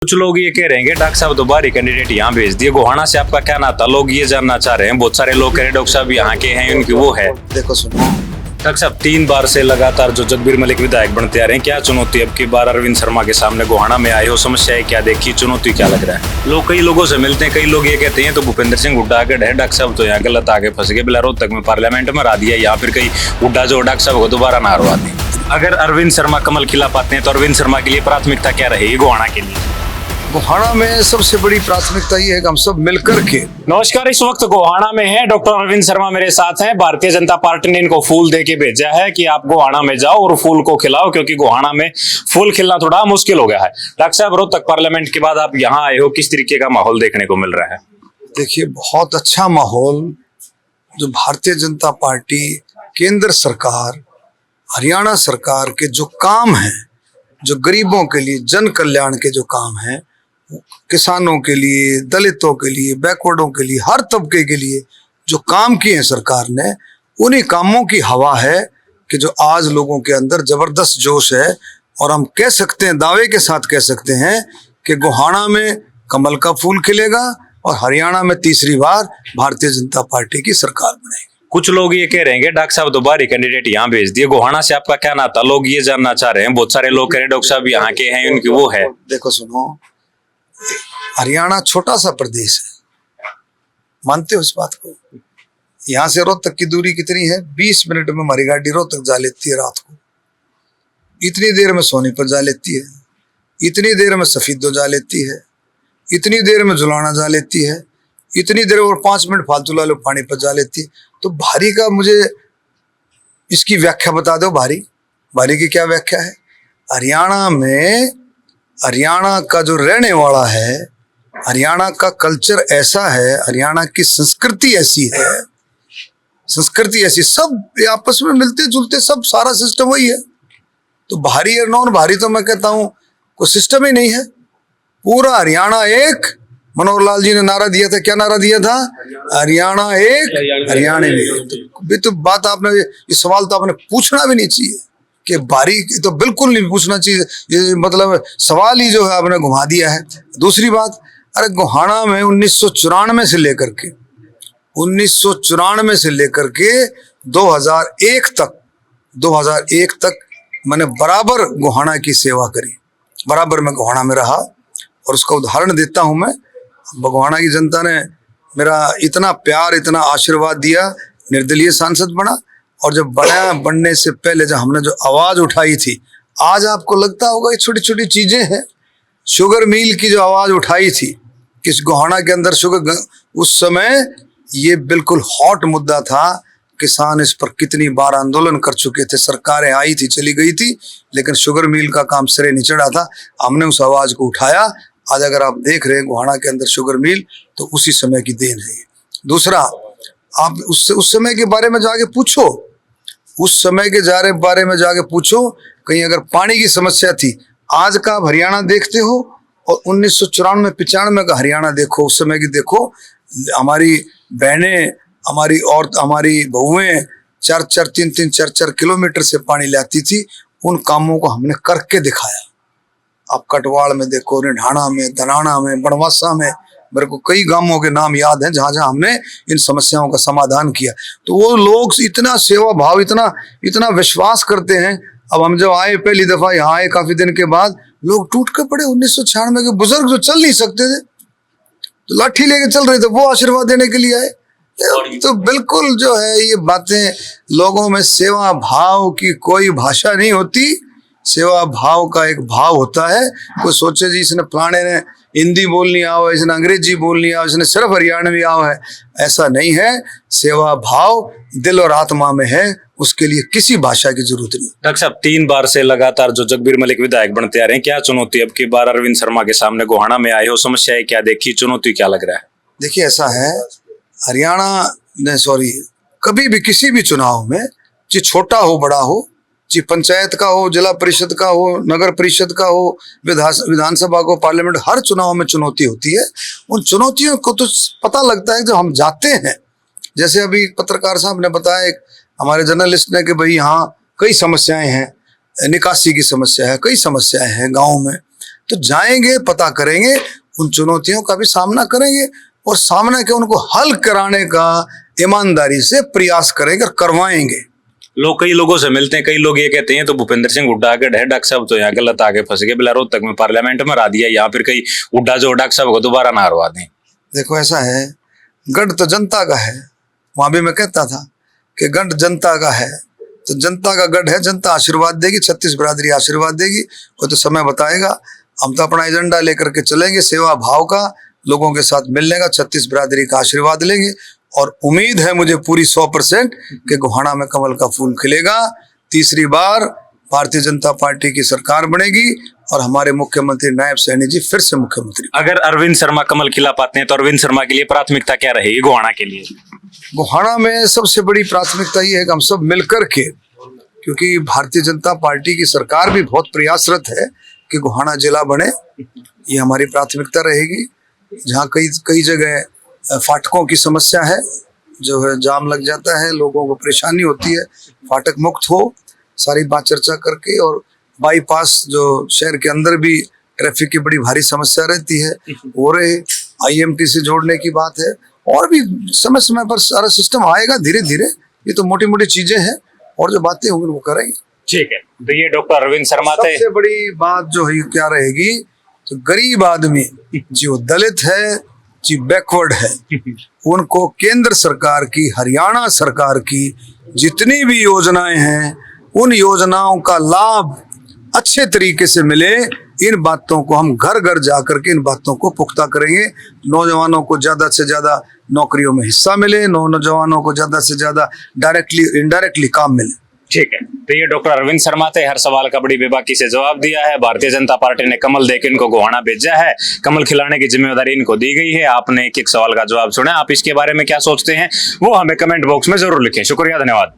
कुछ लोग ये कह रहे हैं कि डॉक्टर साहब दोबारा कैंडिडेट यहाँ भेज दिए। गोहाना से आपका क्या नाता? लोग ये जानना चाह रहे हैं। बहुत सारे लोग कह रहे हैं डॉक्टर साहब यहाँ के हैं, उनकी वो है। देखो सुनो, डॉक्टर साहब 3 बार से लगातार जो जगबीर मलिक विधायक बनते आ रहे हैं, क्या चुनौती अब की बार अरविंद शर्मा के सामने गोहाना में आए हो? समस्या है क्या देखी, चुनौती क्या लग रहा है? लोग कई लोगों से मिलते हैं, कई लोग ये कहते हैं तो भूपेंद्र सिंह हुड्डा आगे है, डॉक्टर साहब तो यहाँ गलत आगे फंस गए, बिला रोहतक में पार्लियामेंट में हरा दिया, यहाँ फिर कई हुड्डा जो डॉक्टर साहब को दोबारा ना हरवा दें। अगर अरविंद शर्मा कमल खिला पाते हैं तो अरविंद शर्मा के लिए प्राथमिकता क्या रहेगी गोहाना के लिए? गोहाना में सबसे बड़ी प्राथमिकता ये है कि हम सब मिलकर के। नमस्कार, इस वक्त गोहाना में है डॉक्टर अरविंद शर्मा मेरे साथ हैं। भारतीय जनता पार्टी ने इनको फूल दे के भेजा है कि आप गोहाना में जाओ और फूल को खिलाओ, क्योंकि गोहाना में फूल खिलना थोड़ा मुश्किल हो गया है। डॉक्टर साहब, रोहतक पार्लियामेंट के बाद आप यहाँ आए हो, किस तरीके का माहौल देखने को मिल रहा है? देखिए, बहुत अच्छा माहौल जो भारतीय जनता पार्टी, केंद्र सरकार, हरियाणा सरकार के जो काम हैं, जो गरीबों के लिए जन कल्याण के जो काम हैं, किसानों के लिए, दलितों के लिए, बैकवर्डों के लिए, हर तबके के लिए जो काम किए हैं सरकार ने, उन्हीं कामों की हवा है कि जो आज लोगों के अंदर जबरदस्त जोश है। और हम कह सकते हैं, दावे के साथ कह सकते हैं कि गोहाना में कमल का फूल खिलेगा और हरियाणा में तीसरी बार भारतीय जनता पार्टी की सरकार बनेगी। कुछ लोग ये कह रहे हैं कि डॉक्टर साहब दोबारा कैंडिडेट यहाँ भेज दिए। गोहाना से आपका क्या नाता? लोग ये जानना चाह रहे हैं। बहुत सारे लोग कह रहे हैं डॉक्टर साहब यहाँ के हैं, उनकी वो है। देखो सुनो, हरियाणा छोटा सा प्रदेश है, मानते हो इस बात को? यहाँ से रोहतक की दूरी कितनी है? 20 मिनट में हमारी गाड़ी रोहतक जा लेती है रात को, इतनी देर में सोनीपत जा लेती है, इतनी देर में सफीदो जा लेती है, इतनी देर में जुलाना जा लेती है, इतनी देर और 5 मिनट फालतू ला लो पानीपत जा लेती है। तो भारी का मुझे इसकी व्याख्या बता दो। भारी की क्या व्याख्या है? हरियाणा का जो रहने वाला है, हरियाणा का कल्चर ऐसा है, हरियाणा की संस्कृति ऐसी है, सब आपस में मिलते जुलते, सब सारा सिस्टम वही है। तो भारी और नॉन भारी तो मैं कहता हूं कोई सिस्टम ही नहीं है। पूरा हरियाणा एक। मनोहर लाल जी ने नारा दिया था, क्या नारा दिया था? हरियाणा एक, हरियाणा में। तो बात आपने, ये सवाल तो आपने पूछना भी नहीं चाहिए कि भारी, तो बिल्कुल नहीं पूछना चाहिए। ये मतलब सवाल ही जो है आपने घुमा दिया है। दूसरी बात, अरे गोहाना में 1994 से लेकर के 2001 तक मैंने बराबर गोहाना की सेवा करी, बराबर मैं गोहाना में रहा। और उसका उदाहरण देता हूं मैं। गोहाना की जनता ने मेरा इतना प्यार, इतना आशीर्वाद दिया, निर्दलीय सांसद बना। और जब बनने से पहले जब हमने जो आवाज उठाई थी, आज आपको लगता होगा ये छोटी छोटी चीजें हैं। शुगर मिल की जो आवाज उठाई थी किस गोहाना के अंदर, शुगर, उस समय ये बिल्कुल हॉट मुद्दा था। किसान इस पर कितनी बार आंदोलन कर चुके थे, सरकारें आई थी चली गई थी, लेकिन शुगर मिल का काम सिरे नहीं चढ़ा था। हमने उस आवाज को उठाया। आज अगर आप देख रहे हैं गोहाना के अंदर शुगर मिल, तो उसी समय की देन है। दूसरा, आप उस समय के बारे में जाके पूछो, उस समय के बारे में जाके पूछो, कहीं अगर पानी की समस्या थी। आज का आप हरियाणा देखते हो और 1994-95 का हरियाणा देखो, उस समय की देखो। हमारी बहनें, हमारी बहुएं 4-4 किलोमीटर से पानी लाती थी। उन कामों को हमने करके दिखाया। आप कटवाड़ में देखो, रिढाणा में, धनाना में, बनवासा में, मेरे को कई गांवों के नाम याद हैं जहां हमने इन समस्याओं का समाधान किया। तो वो लोग इतना सेवा भाव, इतना विश्वास करते हैं। अब हम जब आए, पहली दफा यहाँ आए, काफी दिन के बाद लोग टूट के पड़े। 1996 के बुजुर्ग जो चल नहीं सकते थे, तो लाठी लेके चल रहे थे, वो आशीर्वाद देने के लिए आए। तो बिल्कुल जो है ये बातें, लोगों में सेवा भाव की कोई भाषा नहीं होती। सेवा भाव का एक भाव होता है। कोई सोचे जी इसने फलाने ने हिंदी बोलनी आओ, इसने अंग्रेजी बोलनी आओ, इसने सिर्फ हरियाणवी आओ है, ऐसा नहीं है। सेवा भाव दिल और आत्मा में है, उसके लिए किसी भाषा की जरूरत नहीं। डॉक्टर साहब 3 बार से लगातार जो जगबीर मलिक विधायक बनते आ रहे हैं, क्या चुनौती अब की बार अरविंद शर्मा के सामने गोहाना में आए हो? समस्या है क्या देखी, चुनौती क्या लग रहा है? देखिए, ऐसा है, हरियाणा ने कभी भी किसी भी चुनाव में, चाहे छोटा हो बड़ा हो, चाहे पंचायत का हो, जिला परिषद का हो, नगर परिषद का हो, विधानसभा को, पार्लियामेंट, हर चुनाव में चुनौती होती है। उन चुनौतियों को तो पता लगता है जब हम जाते हैं। जैसे अभी पत्रकार साहब ने बताया, एक हमारे जर्नलिस्ट ने, कि भाई यहाँ कई समस्याएं हैं, निकासी की समस्या है, कई समस्याएं हैं गाँव में। तो जाएंगे, पता करेंगे, उन चुनौतियों का भी सामना करेंगे और सामना के उनको हल कराने का ईमानदारी से प्रयास करेंगे और करवाएंगे। लोग कई लोगों से मिलते हैं, कई लोग ये कहते हैं तो भूपेंद्र सिंह हुड्डा के ढह डॉक्टर साहब तो यहाँ गलत आगे फंस गए, बिला रोहतक में पार्लियामेंट में हरा दिया, यहाँ फिर कई हुड्डा जो डॉक्टर साहब को दोबारा ना हरवा दें। देखो ऐसा है, गढ़ तो जनता का है, वहां भी मैं कहता था कि गढ़ जनता का है, तो जनता का गढ़ है, जनता आशीर्वाद देगी, 36 बिरादरी आशीर्वाद देगी, वो तो समय बताएगा। हम तो अपना एजेंडा लेकर के चलेंगे, सेवा भाव का, लोगों के साथ मिलने का, 36 बिरादरी का आशीर्वाद लेंगे और उम्मीद है मुझे पूरी 100% कि गोहाना में कमल का फूल खिलेगा। तीसरी बार भारतीय जनता पार्टी की सरकार बनेगी और हमारे मुख्यमंत्री नायब सैनी जी फिर से मुख्यमंत्री। अगर अरविंद शर्मा कमल खिला पाते हैं तो अरविंद शर्मा के लिए प्राथमिकता क्या रहेगी गोहाना के लिए? गोहाना में सबसे बड़ी प्राथमिकता ये है कि हम सब मिलकर के, क्योंकि भारतीय जनता पार्टी की सरकार भी बहुत प्रयासरत है कि गोहाना जिला बने, ये हमारी प्राथमिकता रहेगी। जहाँ कई जगह फाटकों की समस्या है, जो है जाम लग जाता है, लोगों को परेशानी होती है, फाटक मुक्त हो, सारी बात चर्चा करके, और बाईपास जो शहर के अंदर भी ट्रैफिक की बड़ी भारी समस्या रहती है हो रहे, IMT से जोड़ने की बात है, और भी समय समय पर सारा सिस्टम आएगा धीरे धीरे। ये तो मोटी मोटी चीजें हैं और जो बातें होंगी वो करेंगे। ठीक है, तो ये डॉक्टर अरविंद शर्मा थे। सबसे बड़ी बात जो है क्या रहेगी, तो गरीब आदमी जो दलित है, जो बैकवर्ड है, उनको केंद्र सरकार की, हरियाणा सरकार की जितनी भी योजनाएं हैं, उन योजनाओं का लाभ अच्छे तरीके से मिले। इन बातों को हम घर घर जाकर के इन बातों को पुख्ता करेंगे। नौजवानों को ज्यादा से ज्यादा नौकरियों में हिस्सा मिले, नौजवानों को ज्यादा से ज्यादा डायरेक्टली इनडायरेक्टली काम मिले। ठीक है, तो ये डॉक्टर अरविंद शर्मा थे, हर सवाल का बड़ी बेबाकी से जवाब दिया है। भारतीय जनता पार्टी ने कमल देकर इनको गोहाना भेजा है, कमल खिलाने की जिम्मेदारी इनको दी गई है। आपने एक एक सवाल का जवाब सुना, आप इसके बारे में क्या सोचते हैं वो हमें कमेंट बॉक्स में जरूर लिखें। शुक्रिया, धन्यवाद।